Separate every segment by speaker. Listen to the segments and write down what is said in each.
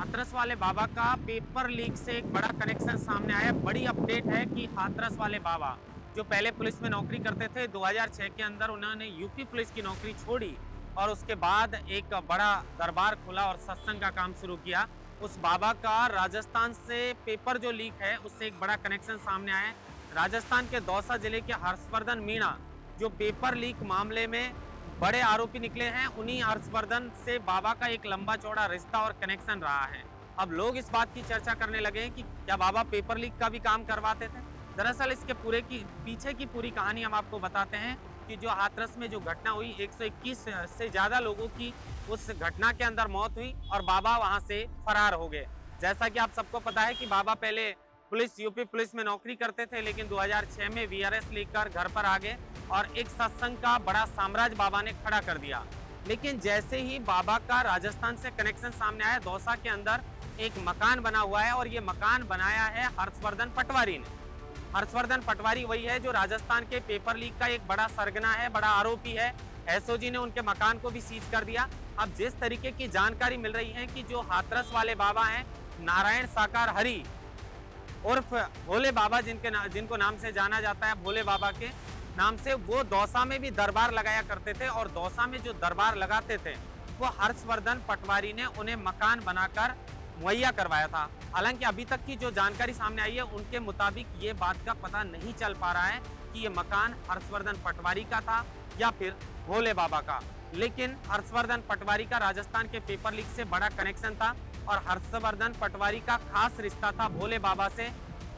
Speaker 1: हाथरस वाले बाबा का paper leak से एक बड़ा कनेक्शन सामने आया। बड़ी अपडेट है कि हाथरस वाले बाबा जो पहले पुलिस में नौकरी करते थे, 2006 के अंदर उन्होंने यूपी पुलिस की नौकरी छोड़ी और उसके बाद एक बड़ा दरबार खोला और सत्संग का काम शुरू किया। उस बाबा का राजस्थान से पेपर जो लीक है उससे एक बड़ा कनेक्शन सामने आया है। राजस्थान के दौसा जिले के हर्षवर्धन मीणा जो पेपर लीक मामले में बड़े आरोपी निकले हैं, उन्हीं हर्षवर्धन से बाबा का एक लंबा चौड़ा रिश्ता और कनेक्शन रहा है। अब लोग इस बात की चर्चा करने लगे हैं कि क्या बाबा पेपर लीक का भी काम करवाते थे। दरअसल इसके पीछे की पूरी कहानी हम आपको बताते हैं कि जो हाथरस में जो घटना हुई, 121 से ज्यादा लोगों की उस घटना के अंदर मौत हुई और बाबा वहां से फरार हो गए। जैसा कि आप सबको पता है कि बाबा पहले यूपी पुलिस में नौकरी करते थे, लेकिन 2006 में वीआरएस लेकर घर पर आ गए और एक सत्संग का बड़ा साम्राज्य बाबा ने खड़ा कर दिया। लेकिन जैसे ही बाबा का राजस्थान से कनेक्शन सामने आया, दौसा के अंदर एक मकान बना हुआ है और ये मकान बनाया है हर्षवर्धन पटवारी ने। हर्षवर्धन पटवारी वही है जो राजस्थान के पेपर लीक का एक बड़ा सरगना है, बड़ा आरोपी है। एसओजी ने उनके मकान को भी सीज कर दिया। अब जिस तरीके की जानकारी मिल रही है कि जो हाथरस वाले बाबा हैं, नारायण साकार हरि उर्फ भोले बाबा, जिनको नाम से जाना जाता है भोले बाबा के नाम से, वो दौसा में भी दरबार लगाया करते थे और दौसा में जो दरबार लगाते थे वो हर्षवर्धन पटवारी ने उन्हें मकान बनाकर मुहैया करवाया था। हालांकि अभी तक की जो जानकारी सामने आई है उनके मुताबिक ये बात का पता नहीं चल पा रहा है कि ये मकान हर्षवर्धन पटवारी का था या फिर भोले बाबा का। लेकिन हर्षवर्धन पटवारी का राजस्थान के पेपर लीक से बड़ा कनेक्शन था और हर्षवर्धन पटवारी का खास रिश्ता था भोले बाबा से।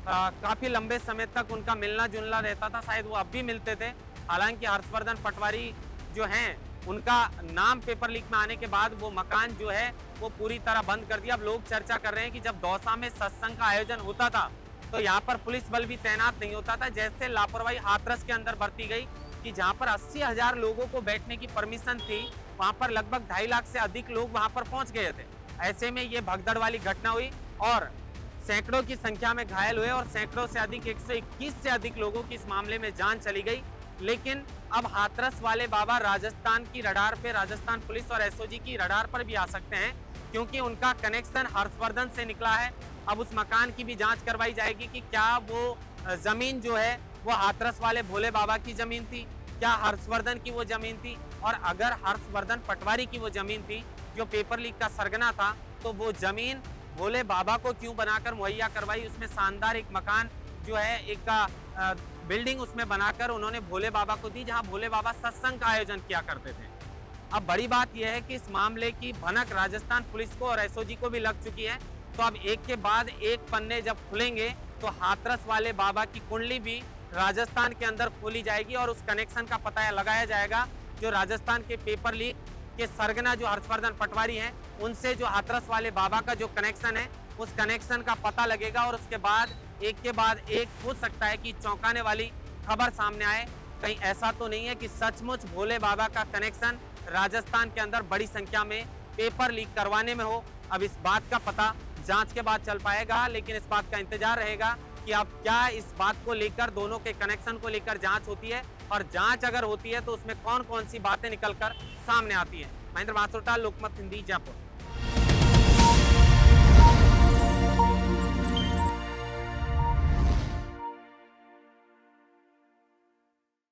Speaker 1: काफी लंबे समय तक उनका मिलना जुलना रहता था, शायद वो अब भी मिलते थे। हालांकि हर्षवर्धन पटवारी जो हैं, उनका नाम पेपर लीक में आने के बाद वो मकान जो है वो पूरी तरह बंद कर दिया। अब लोग चर्चा कर रहे हैं कि जब दौसा में सत्संग का आयोजन होता था तो यहाँ पर पुलिस बल भी तैनात नहीं होता था। जैसे लापरवाही हाथरस के अंदर बरती गई कि जहाँ पर 80,000 लोगों को बैठने की परमिशन थी, वहां पर लगभग 2.5 लाख से अधिक लोग वहां पर पहुंच गए थे। ऐसे में ये भगदड़ वाली घटना हुई और सैकड़ों की संख्या में घायल हुए और सैकड़ों से अधिक 121 से अधिक लोगों की इस मामले में जान चली गई। लेकिन अब हाथरस वाले बाबा राजस्थान की रडार पे, राजस्थान पुलिस और एसओजी की रडार पर भी आ सकते हैं, क्योंकि उनका कनेक्शन हर्षवर्धन से निकला है। अब उस मकान की भी जांच करवाई जाएगी कि क्या वो जमीन जो है वो हाथरस वाले भोले बाबा की जमीन थी, क्या हर्षवर्धन की वो जमीन थी, और अगर हर्षवर्धन पटवारी की वो जमीन थी जो पेपर लीक का सरगना था, तो वो जमीन भोले बाबा को क्यों बनाकर मुहैया करवाई। उसमें शानदार एक मकान जो है, एक बिल्डिंग उसमें बनाकर उन्होंने भोले बाबा को दी, जहां भोले बाबा सत्संग का आयोजन किया करते थे। अब बड़ी बात यह है कि इस मामले की भनक राजस्थान पुलिस को और एसओजी को भी लग चुकी है। तो अब एक के बाद एक पन्ने जब खुलेंगे तो हाथरस वाले बाबा की कुंडली भी राजस्थान के अंदर खोली जाएगी और उस कनेक्शन का पता लगाया जाएगा। जो राजस्थान के पेपर लीक के सरगना जो हर्षवर्धन पटवारी हैं, उनसे जो हाथरस वाले बाबा का जो कनेक्शन है, उस कनेक्शन का पता लगेगा और उसके बाद एक हो सकता है कि चौंकाने वाली खबर सामने आए। कहीं ऐसा तो नहीं है कि सचमुच भोले बाबा का कनेक्शन राजस्थान के अंदर बड़ी संख्या में पेपर लीक करवाने में हो। अब इस बात का पता जांच के बाद चल पाएगा, लेकिन इस बात का इंतजार रहेगा कि अब क्या इस बात को लेकर, दोनों के कनेक्शन को लेकर जांच होती है, और जांच अगर होती है तो उसमें कौन कौन सी बातें निकलकर सामने आती है। महेंद्र माथुरटा, लोकमत हिंदी, जयपुर।